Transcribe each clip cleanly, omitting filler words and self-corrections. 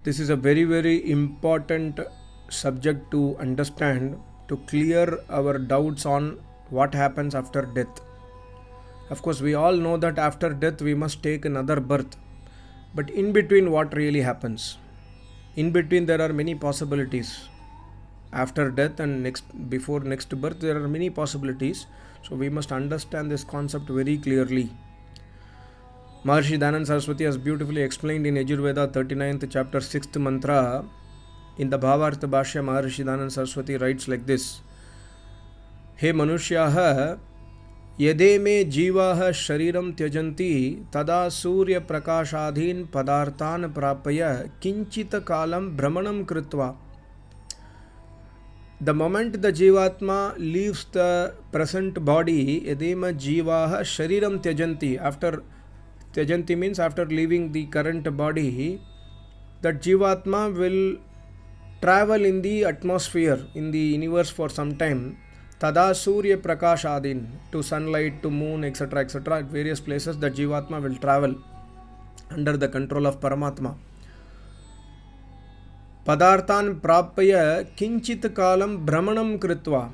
This is a very, very important subject to understand to clear our doubts on what happens after death. Of course, we all know that after death we must take another birth. But in between, what really happens? In between, there are many possibilities. After death and before next birth, there are many possibilities. So we must understand this concept very clearly. Maharishi Dayananda Saraswati has beautifully explained in Yajurveda 39th chapter 6th mantra. In the Bhavartha Bhashya, Maharishi Dayananda Saraswati writes like this: He Manushyah यदे में जीवाः शरीरं त्यजन्ति तदा सूर्य प्रकाशाधीन पदार्थान् प्राप्य किंचित कालं भ्रमणं कृत्वा. The moment the jivatma leaves the present body, yadema jivaha shariram tyajanti. After tyajanti means after leaving the current body, that jivatma will travel in the atmosphere, in the universe for some time. Tada surya prakashadin, to sunlight, to moon, etc., etc. At various places, the jivatma will travel under the control of Paramatma. Padarthan prapya kinchit kalam brahmanam kritva.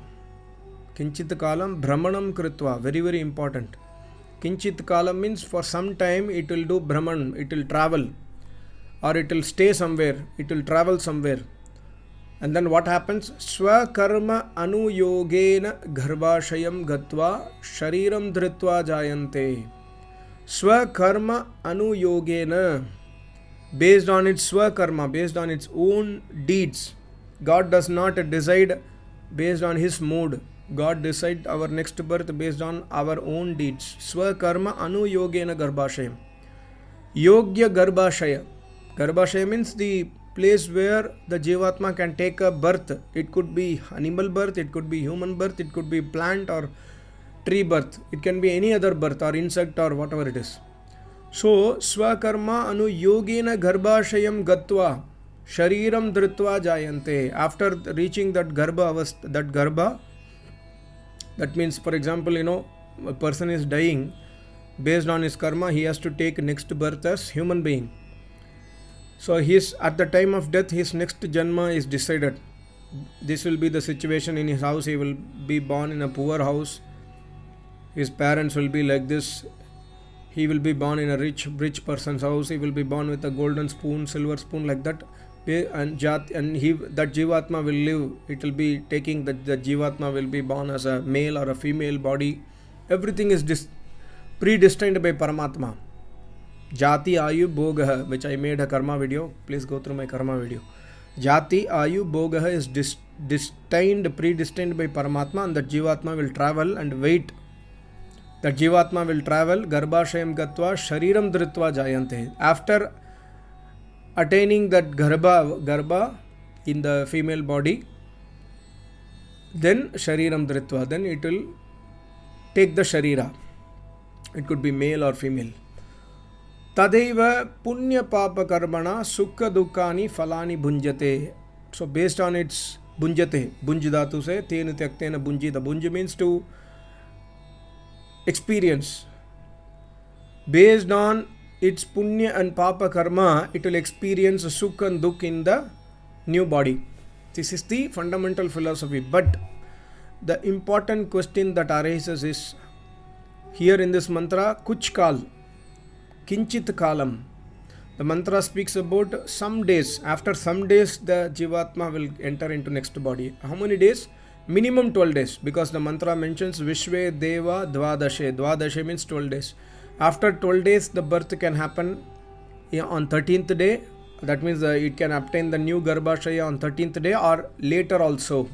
Kinchit kalam brahmanam kritva. Very, very important. Kinchit kalam means for some time it will do brahman, it will travel, or it will stay somewhere, it will travel somewhere. And then what happens? Swakarma anuyogena garbhashayam gatva shariram dhritva jayante. Swakarma anuyogena. Based on its swakarma, based on its own deeds. God does not decide based on his mood. God decides our next birth based on our own deeds. Swakarma anuyogena garbhashayam. Yogya garbhashaya. Garbhashaya means the place where the jivatma can take a birth. It could be animal birth, it could be human birth, it could be plant or tree birth. It can be any other birth or insect or whatever it is. So, swakarma anu yogena garbhashayam gatva shariram dhritva jayante. After reaching that garbha, that means, for example, a person is dying. Based on his karma, he has to take next birth as human being. So at the time of death, his next janma is decided. This will be the situation in his house. He will be born in a poor house. His parents will be like this. He will be born in a rich person's house. He will be born with a golden spoon, silver spoon, like that. And that jivatma will live. It will be taking the jivatma will be born as a male or a female body. Everything is predestined by Paramatma. Jati Ayu Bhogaha, which I made a karma video. Please go through my karma video. Jati Ayu Bhogaha is predestined by Paramatma, and the jivatma will travel and wait. The jivatma will travel, garbhashayam gatva, shariram dhritva jayante. After attaining that garbha in the female body, then shariram dhritva, then it will take the sharira. It could be male or female. Tadeva punya papa karmana sukha dukkani falani bhunjate. So based on its bhunjate, bhunjidatu se tenu tyaktena bhunjita. Bhunj means to experience. Based on its punya and papa karma, it will experience sukha and dukh in the new body. This is the fundamental philosophy. But the important question that arises is here in this mantra, kuch kal. Kinchit kalam. The mantra speaks about some days. After some days, the jivatma will enter into next body. How many days? Minimum 12 days. Because the mantra mentions Vishwe Deva Dvadashe. Dvadashe means 12 days. After 12 days, the birth can happen on 13th day. That means it can obtain the new Garbhashaya on 13th day or later also.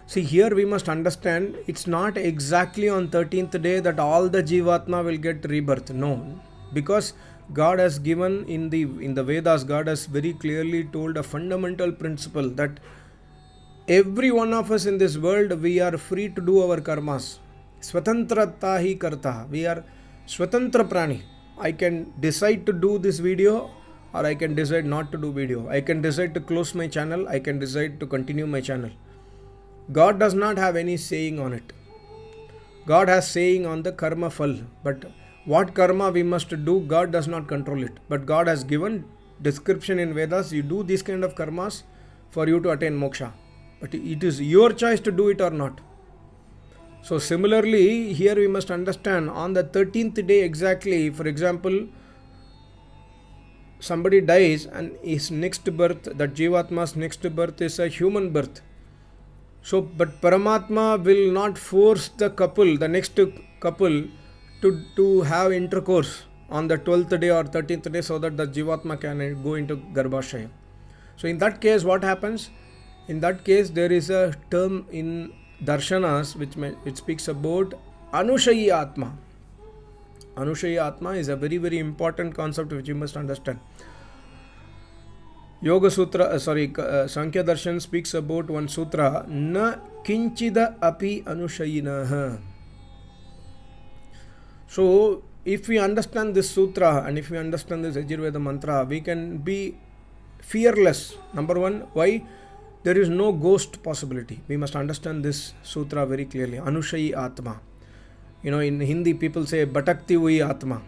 See, here we must understand it's not exactly on 13th day that all the jivatma will get rebirth. No, because God has given in the Vedas, God has very clearly told a fundamental principle that every one of us in this world, we are free to do our karmas. Swatantrata hi karta. We are swatantra prani. I can decide to do this video or I can decide not to do video. I can decide to close my channel. I can decide to continue my channel. God does not have any saying on it. God has saying on the karma phal. But what karma we must do, God does not control it. But God has given description in Vedas, you do these kind of karmas for you to attain moksha. But it is your choice to do it or not. So similarly, here we must understand on the 13th day exactly, for example, somebody dies and his next birth, that Jivatma's next birth is a human birth. So, but Paramatma will not force the couple, the next couple, to have intercourse on the 12th day or 13th day so that the Jivatma can go into Garbhashaya. So, in that case, what happens? In that case, there is a term in Darshanas which speaks about Anushayi Atma. Anushayi Atma is a very, very important concept which you must understand. Yoga Sutra, Sankya Darshan speaks about one sutra, Na Kinchida Api Anushayinaha. So, if we understand this sutra and if we understand this Yajurveda mantra, we can be fearless. Number one, why? There is no ghost possibility. We must understand this sutra very clearly. Anushayi Atma. In Hindi people say Bhatakti hui Atma.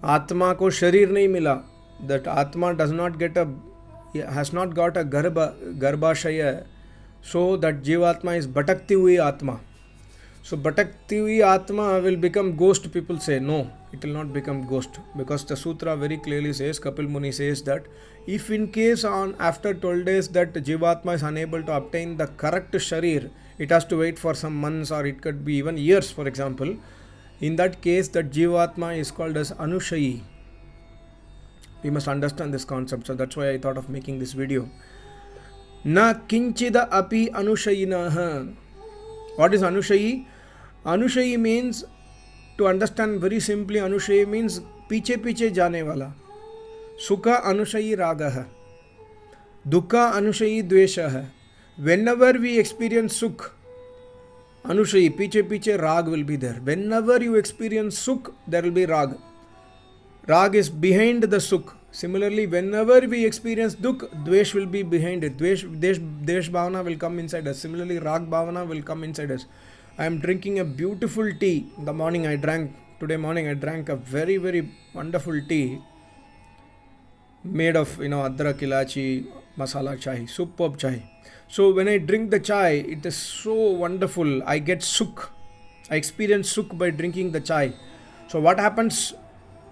Atma ko sharir nahi mila. That Atma has not got a Garbhashaya. So that Jivatma is Bhatakti hui Atma. So Bhatakti hui Atma will become ghost, people say. No, it will not become ghost. Because the sutra very clearly says, Kapil Muni says that if in case after 12 days that Jivatma is unable to obtain the correct sharir, it has to wait for some months or it could be even years, for example. In that case, that Jivatma is called as Anushayi. We must understand this concept. So that's why I thought of making this video. Na kinchida api anushayinaha. What is Anushayi? Anushayi means, to understand very simply, Anushayi means piche piche jane wala. Sukha Anushayi raga hai. Dukha Anushayi dvesha hai. Whenever we experience Sukh, Anushayi, piche piche rag will be there. Whenever you experience Sukh, there will be rag. Rag is behind the Sukh. Similarly, whenever we experience Dukh, Dvesh will be behind it. Desh Bhavana will come inside us. Similarly, Rag Bhavana will come inside us. I am drinking a beautiful tea. Today morning I drank a very, very wonderful tea made of, adrak, ilachi, masala chai, superb chai. So when I drink the chai, it is so wonderful. I get Sukh. I experience Sukh by drinking the chai. So what happens?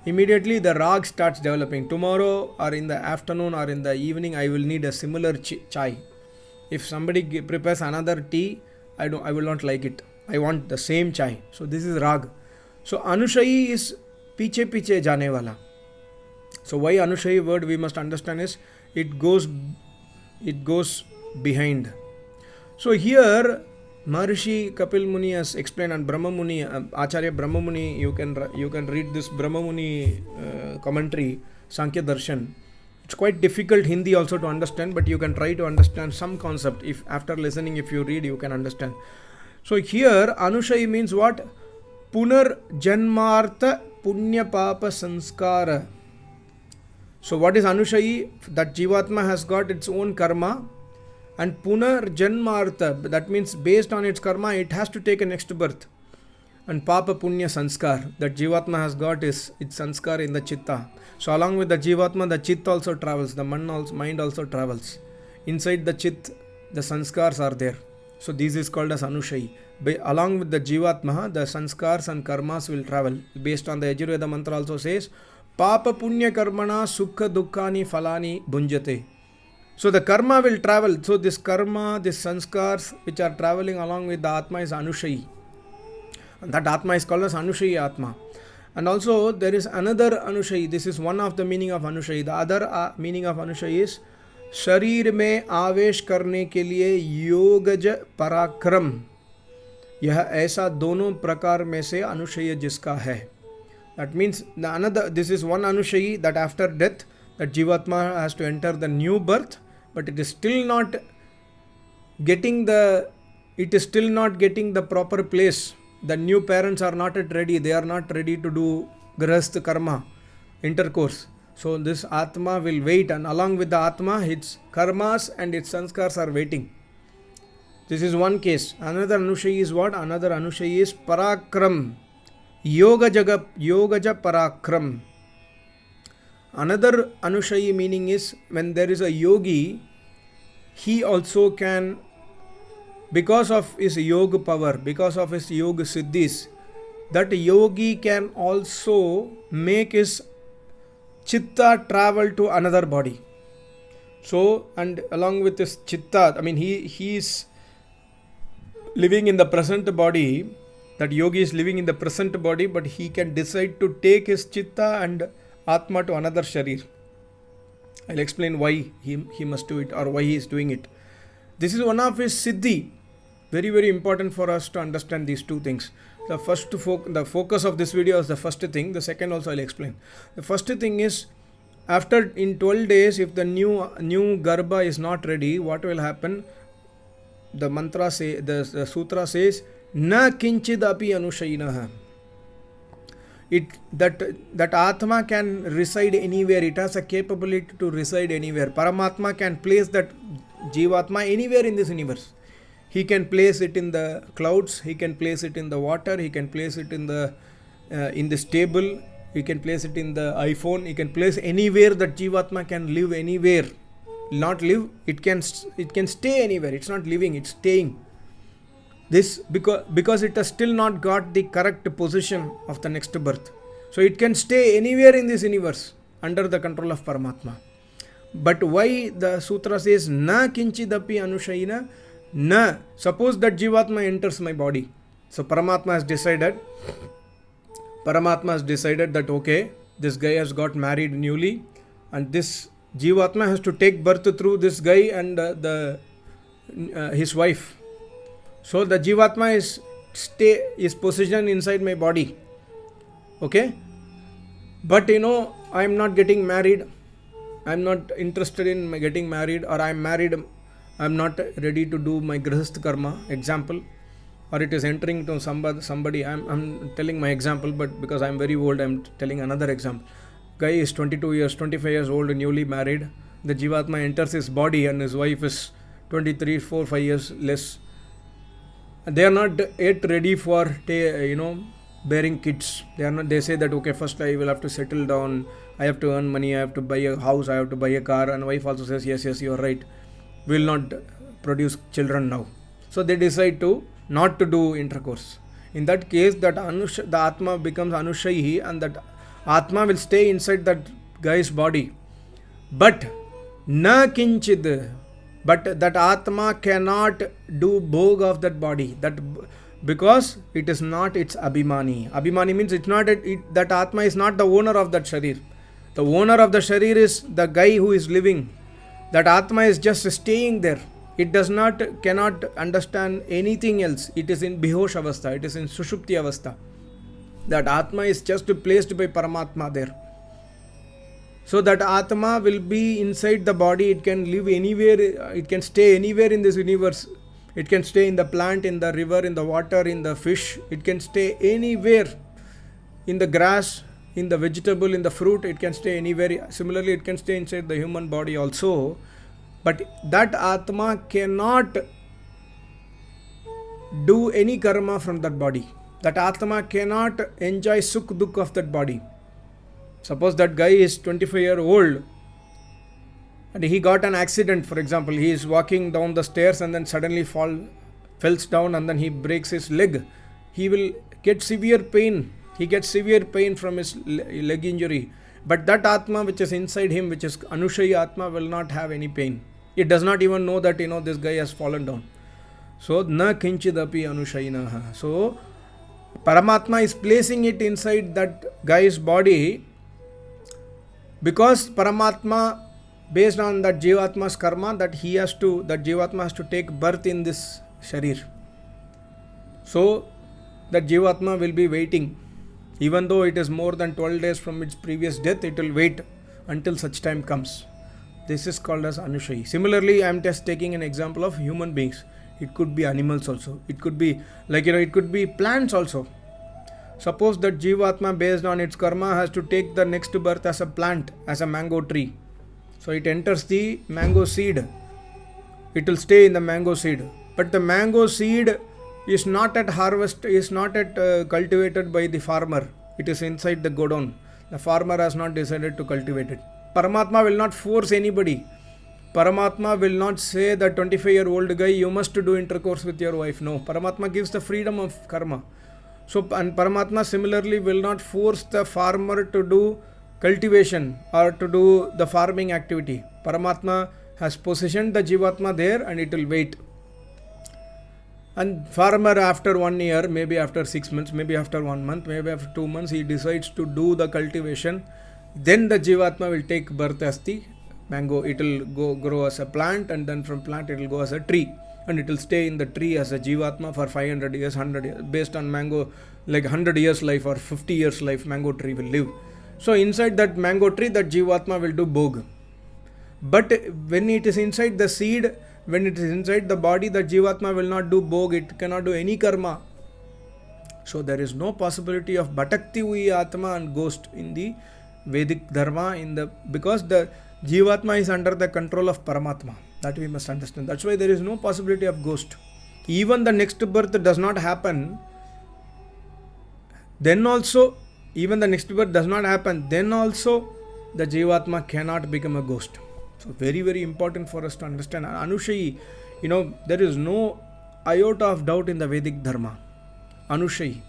Immediately the rag starts developing. Tomorrow or in the afternoon or in the evening, I will need a similar chai. If somebody prepares another tea, I will not like it. I want the same chai. So this is rag. So Anushayi is piche piche jane wala. So why Anushayi word we must understand is it goes behind. So here Maharishi Kapil Muni has explained, and Brahma Muni, Acharya Brahma Muni, you can read this Brahma Muni commentary, Sankya Darshan. It's quite difficult Hindi also to understand, but you can try to understand some concept. If after listening, if you read, you can understand. So here Anushayi means what? Punar Janmartha Punya Papa Sanskara. So what is Anushayi? That Jivatma has got its own karma. And Punar Janmartha, that means based on its karma, it has to take a next birth. And Papa Punya Sanskar, that Jivatma has got its Sanskar in the Chitta. So along with the Jivatma, the Chit also travels, the mind also travels. Inside the Chit, the Sanskars are there. So this is called as Anushayi. Along with the Jivatma, the Sanskars and Karmas will travel. Based on the Yajurveda mantra also says, Papa Punya Karmana Sukha Dukkani Falani Bhunjate. So the karma will travel. So this karma, this sanskars which are traveling along with the Atma is Anushayi. And that Atma is called as Anushayi Atma. And also there is another Anushayi. This is one of the meaning of Anushayi. The other meaning of Anushayi is शरीर में आवेश करने के लिए योगज पराक्रम. यह ऐसा दोनों प्रकार में से अनुशयी जिसका है. That means this is one Anushayi, that after death that Jivatma has to enter the new birth, but it is still not getting the proper place. The new parents are not yet ready. They are not ready to do grahastha karma, intercourse. So this Atma will wait, and along with the Atma, its karmas and its sanskars are waiting. This is one case. Another Anushayi is what? Another Anushayi is Parakram. Yogaja Parakram. Another Anushayi meaning is when there is a yogi, he also can, because of his yoga power, because of his yoga siddhis, that yogi can also make his chitta travel to another body. So, and along with his chitta, I mean, he is living in the present body, that yogi is living in the present body, but he can decide to take his chitta and atma to another sharir. I'll explain why he must do it, or why he is doing it. This is one of his siddhi. Very, very important for us to understand these two things. The first the focus of this video is the first thing. The second also I'll explain. The first thing is, after in 12 days, if the new garbha is not ready, what will happen? The mantra say, the sutra says, na kinchid api anushayinaha. That Atma can reside anywhere. It has a capability to reside anywhere. Paramatma can place that Jivatma anywhere in this universe. He can place it in the clouds, he can place it in the water, he can place it in this table, he can place it in the iPhone, he can place anywhere that Jivatma can live anywhere. Not live, it can stay anywhere. It's not living, it's staying. This because it has still not got the correct position of the next birth. So it can stay anywhere in this universe under the control of Paramatma. But why the sutra says na kinchidapi anushayina? Na. Suppose that Jivatma enters my body. So Paramatma has decided that okay, this guy has got married newly, and this Jivatma has to take birth through this guy and his wife. So the Jivatma is positioned inside my body. Okay? But I am not getting married. I am not interested in getting married, or I am married, I am not ready to do my grihastha karma, example, or it is entering to somebody. I am telling my example, but because I am very old, I am telling another example. Guy is 22 years, 25 years old, newly married. The Jivatma enters his body and his wife is 23, 4, 5 years less. They are not yet ready for bearing kids. They say that okay, first I will have to settle down, I have to earn money, I have to buy a house, I have to buy a car, and wife also says yes, you are right, we will not produce children now. So they decide not to do intercourse. In that case, that the Atma becomes Anushayi, and that Atma will stay inside that guy's body. But na kinchid, but that Atma cannot do bhog of that body. Because it is not its abhimani. Abhimani means that Atma is not the owner of that sharir. The owner of the sharir is the guy who is living. That Atma is just staying there. It cannot understand anything else. It is in Bihosh Avastha. It is in Sushupti Avastha. That Atma is just placed by Paramatma there. So that Atma will be inside the body. It can live anywhere. It can stay anywhere in this universe. It can stay in the plant, in the river, in the water, in the fish. It can stay anywhere. In the grass, in the vegetable, in the fruit. It can stay anywhere. Similarly, it can stay inside the human body also. But that Atma cannot do any karma from that body. That Atma cannot enjoy sukh dukh of that body. Suppose that guy is 25-year-old and he got an accident, for example. He is walking down the stairs and then suddenly falls down and then he breaks his leg. He will get severe pain. He gets severe pain from his leg injury. But that Atma which is inside him, which is Anushayi Atma, will not have any pain. It does not even know that this guy has fallen down. So na kinchidapi anushayinaha. So Paramatma is placing it inside that guy's body because Paramatma, based on that Jivatma's karma, that Jivatma has to take birth in this sharir. So that Jivatma will be waiting. Even though it is more than 12 days from its previous death, it will wait until such time comes. This is called as Anushayi. Similarly, I am just taking an example of human beings. It could be animals also. It could be it could be plants also. Suppose that Jivatma, based on its karma, has to take the next birth as a plant, as a mango tree. So it enters the mango seed. It will stay in the mango seed. But the mango seed is not at harvest, is not at cultivated by the farmer. It is inside the godown. The farmer has not decided to cultivate it. Paramatma will not force anybody. Paramatma will not say that 25-year-old guy, you must do intercourse with your wife. No, Paramatma gives the freedom of karma. So, and Paramatma similarly will not force the farmer to do cultivation or to do the farming activity. Paramatma has positioned the Jivatma there and it will wait. And farmer after 1 year, maybe after 6 months, maybe after 1 month, maybe after 2 months, he decides to do the cultivation. Then the Jivatma will take birth as the mango. It will go grow as a plant, and then from plant it will go as a tree. And it will stay in the tree as a Jivatma for 500 years, 100 years. Based on mango, like 100 years life or 50 years life, mango tree will live. So inside that mango tree, that Jivatma will do bhog. But when it is inside the seed, when it is inside the body, the Jivatma will not do bhog, it cannot do any karma. So there is no possibility of bhatakti hui atma and ghost in the Vedic dharma, because the Jivatma is under the control of Paramatma. That we must understand. That's why there is no possibility of ghost. Even the next birth does not happen, then also, even the next birth does not happen, then also the Jivatma cannot become a ghost. So very, very important for us to understand. Anushayi, there is no iota of doubt in the Vedic dharma. Anushayi.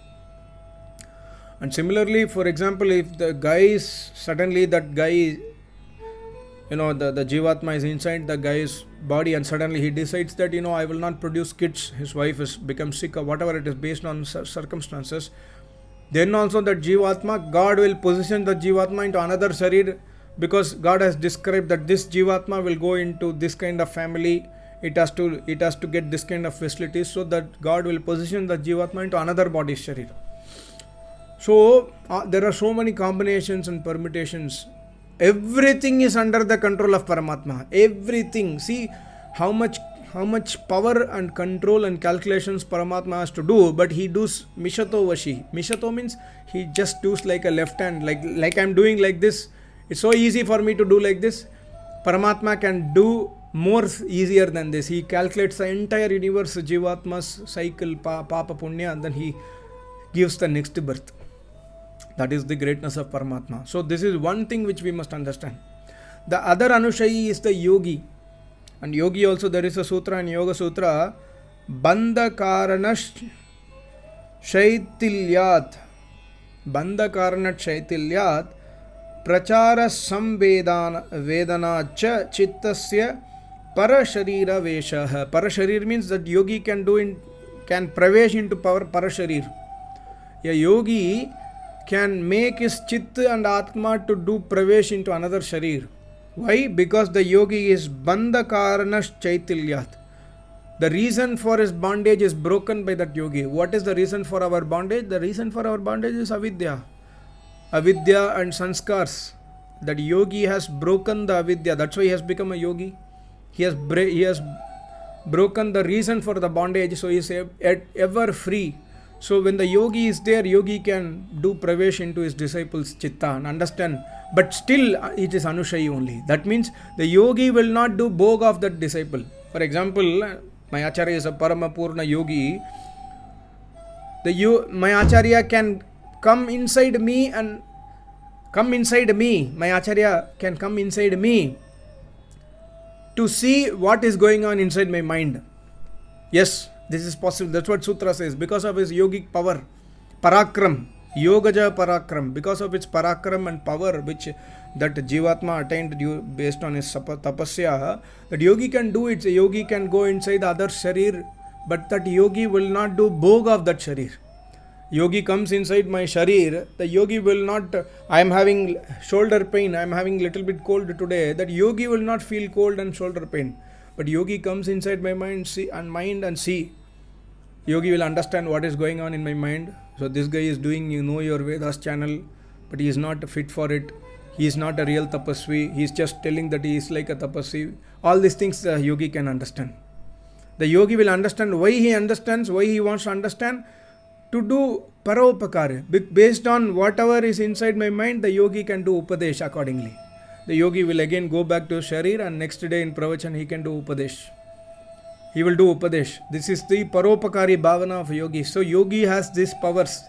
And similarly, for example, if the guy is suddenly, that guy, the Jivatma is inside the guy's body, and suddenly he decides that, I will not produce kids, his wife has become sick or whatever it is based on circumstances, then also that Jivatma, God will position the Jivatma into another sharir, because God has described that this Jivatma will go into this kind of family, it has to get this kind of facilities, so that God will position the Jivatma into another body sharir. So there are so many combinations and permutations. Everything is under the control of Paramatma. Everything. See how much power and control and calculations Paramatma has to do, but he does mishato vashi. Mishato means he just does like a left hand, like I'm doing like this. It's so easy for me to do like this. Paramatma can do more easier than this. He calculates the entire universe, Jivatma's cycle, Papa Punya, and then he gives the next birth. That is the greatness of Paramatma. So this is one thing which we must understand. The other Anushayi is the Yogi. And Yogi also, there is a sutra in Yoga Sutra, Bandha Karanash Shaitilyat. Bandha Karanat Shaitilyat Prachara Samvedana Cha Chittasya Parasharira Veshaha. Parasharir means that yogi can pravesh into Parasharir. A yogi can make his chit and atma to do pravesh into another sharir. Why? Because the yogi is bandha karanash chaitilyat. The reason for his bondage is broken by that yogi. What is the reason for our bondage? The reason for our bondage is avidya. Avidya and sanskars. That yogi has broken the avidya. That's why he has become a yogi. He has broken the reason for the bondage, so he is ever free. So when the yogi is there, yogi can do pravesh into his disciples' chitta and understand. But still it is Anushayi only. That means the yogi will not do bhog of that disciple. For example, my acharya is a Paramapurna yogi. My acharya can come inside me and my acharya can come inside me to see what is going on inside my mind. Yes, this is possible. That's what Sutra says. Because of his yogic power, parakram, yogaja parakram, because of its parakram and power which that Jivatma attained based on his tapasya, that yogi can do it. A yogi can go inside the other sharir, but that yogi will not do bhog of that sharir. Yogi comes inside my sharir, the yogi will not, I am having shoulder pain, I am having little bit cold today, that yogi will not feel cold and shoulder pain. But yogi comes inside my mind and see. Yogi will understand what is going on in my mind. So this guy is doing, your Vedas channel, but he is not fit for it. He is not a real tapasvi. He is just telling that he is like a tapasvi. All these things the yogi can understand. The yogi will understand why he understands, why he wants to understand, to do paropakara. Based on whatever is inside my mind, the yogi can do upadesh accordingly. The yogi will again go back to sharir, and next day in pravachan he can do upadesh. He will do upadesh. This is the paropakari bhavana of yogi. So yogi has these powers.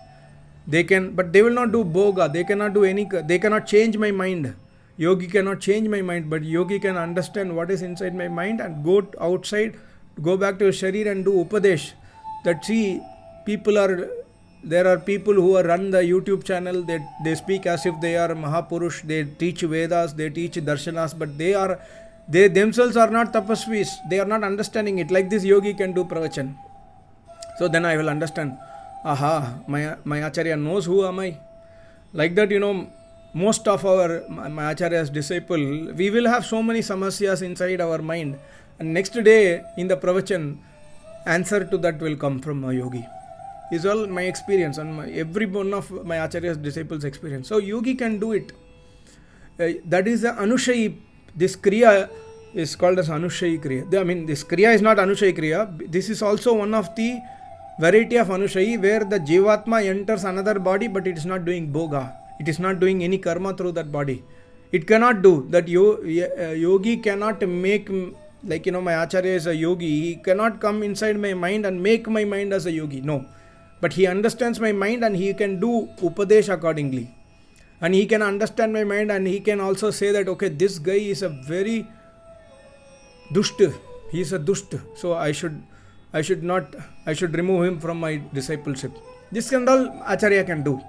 They can, but they will not do boga. They cannot do any, they cannot change my mind. Yogi cannot change my mind, but yogi can understand what is inside my mind and go outside, go back to his sharir and do upadesh. That see, there are people who run the YouTube channel, they speak as if they are Mahapurush, they teach Vedas, they teach Darshanas, but they themselves are not tapasvis, they are not understanding it. Like this yogi can do pravachan. So then I will understand, aha, my Acharya knows who am I. Like that, most of my Acharya's disciple, we will have so many samasyas inside our mind. And next day in the pravachan, answer to that will come from a yogi. Is all my experience and every one of my Acharya's disciples' experience. So yogi can do it. That is the Anushayi. This kriya is called as Anushayi kriya. I mean, this kriya is not Anushayi kriya. This is also one of the variety of Anushayi where the Jivatma enters another body, but it is not doing boga. It is not doing any karma through that body. It cannot do that. Yogi cannot make, like my Acharya is a yogi. He cannot come inside my mind and make my mind as a yogi. No. But he understands my mind and he can do upadesh accordingly. And he can understand my mind and he can also say that, okay, this guy is a very dusht. He is a dusht. So I should remove him from my discipleship. This can all Acharya can do.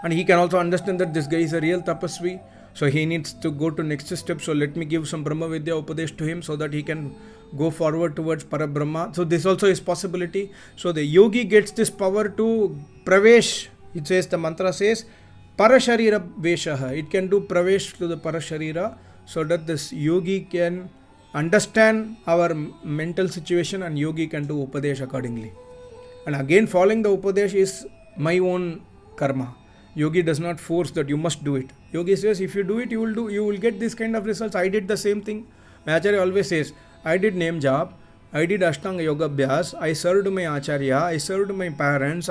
And he can also understand that this guy is a real tapasvi. So he needs to go to next step. So let me give some Brahma Vidya Upadesh to him so that he can go forward towards Parabrahma. So this also is possibility. So the yogi gets this power to pravesh. It says, the mantra says, Parasharira Veshaha. It can do pravesh to the Parasharira so that this yogi can understand our mental situation and yogi can do Upadesh accordingly. And again, following the Upadesh is my own karma. Yogi does not force that you must do it. Yogi says, if you do it, you will get this kind of results. I did the same thing. My Acharya always says, I did name jap, I did Ashtanga Yoga Abhyas, I served my Acharya, I served my parents,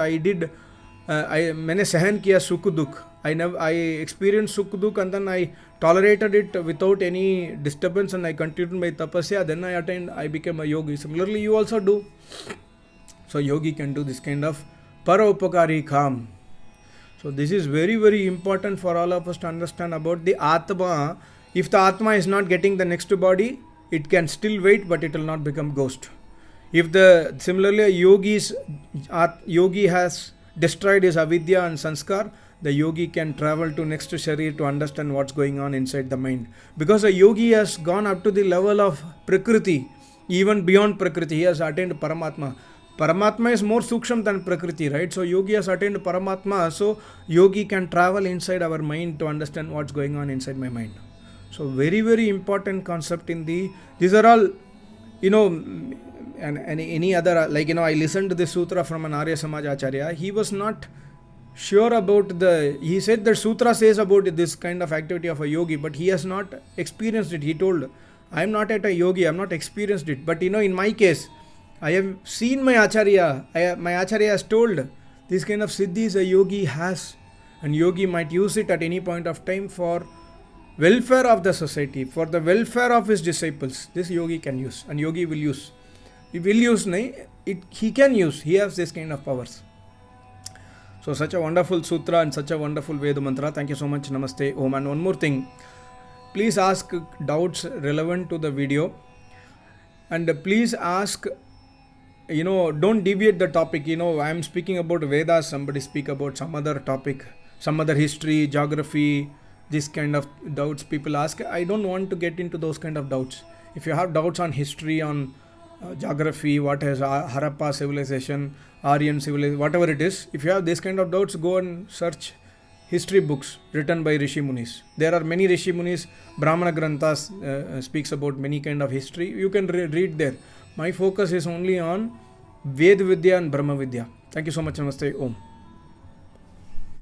मैंने सहन किया सुख दुख. I experienced sukh dukh and then I tolerated it without any disturbance and I continued my tapasya. Then I became a yogi. Similarly, you also do. So yogi can do this kind of para-upakari kam. So this is very, very important for all of us to understand about the Atma. If the Atma is not getting the next body, it can still wait, but it will not become ghost. Similarly, a yogi has destroyed his avidya and sanskar, the yogi can travel to next sharir to understand what's going on inside the mind. Because a yogi has gone up to the level of Prakriti, even beyond Prakriti, he has attained Paramatma. Paramatma is more suksham than Prakriti, right? So yogi has attained Paramatma, so yogi can travel inside our mind to understand what's going on inside my mind. So very, very important concept these are all, and any other, I listened to this sutra from an Arya Samaj Acharya. He was not sure about he said that sutra says about this kind of activity of a yogi, but he has not experienced it. He told, I am not at a yogi, I have not experienced it. But in my case, I have seen my Acharya. My Acharya has told this kind of siddhis a yogi has, and yogi might use it at any point of time for welfare of the society, for the welfare of his disciples. This yogi can use, and yogi will use. He will use, he can use. He has this kind of powers. So such a wonderful sutra and such a wonderful Veda mantra. Thank you so much. Namaste. Om. And one more thing. Please ask doubts relevant to the video. And please ask, don't deviate the topic. I am speaking about Vedas. Somebody speak about some other topic, some other history, geography, this kind of doubts people ask. I don't want to get into those kind of doubts. If you have doubts on history, on geography, what is Harappa civilization, Aryan civilization, whatever it is, if you have this kind of doubts, go and search history books written by Rishi Munis. There are many Rishi Munis, Brahmana Granthas speaks about many kind of history. You can read there. My focus is only on Ved Vidya and Brahma Vidya. Thank you so much. Namaste. Om.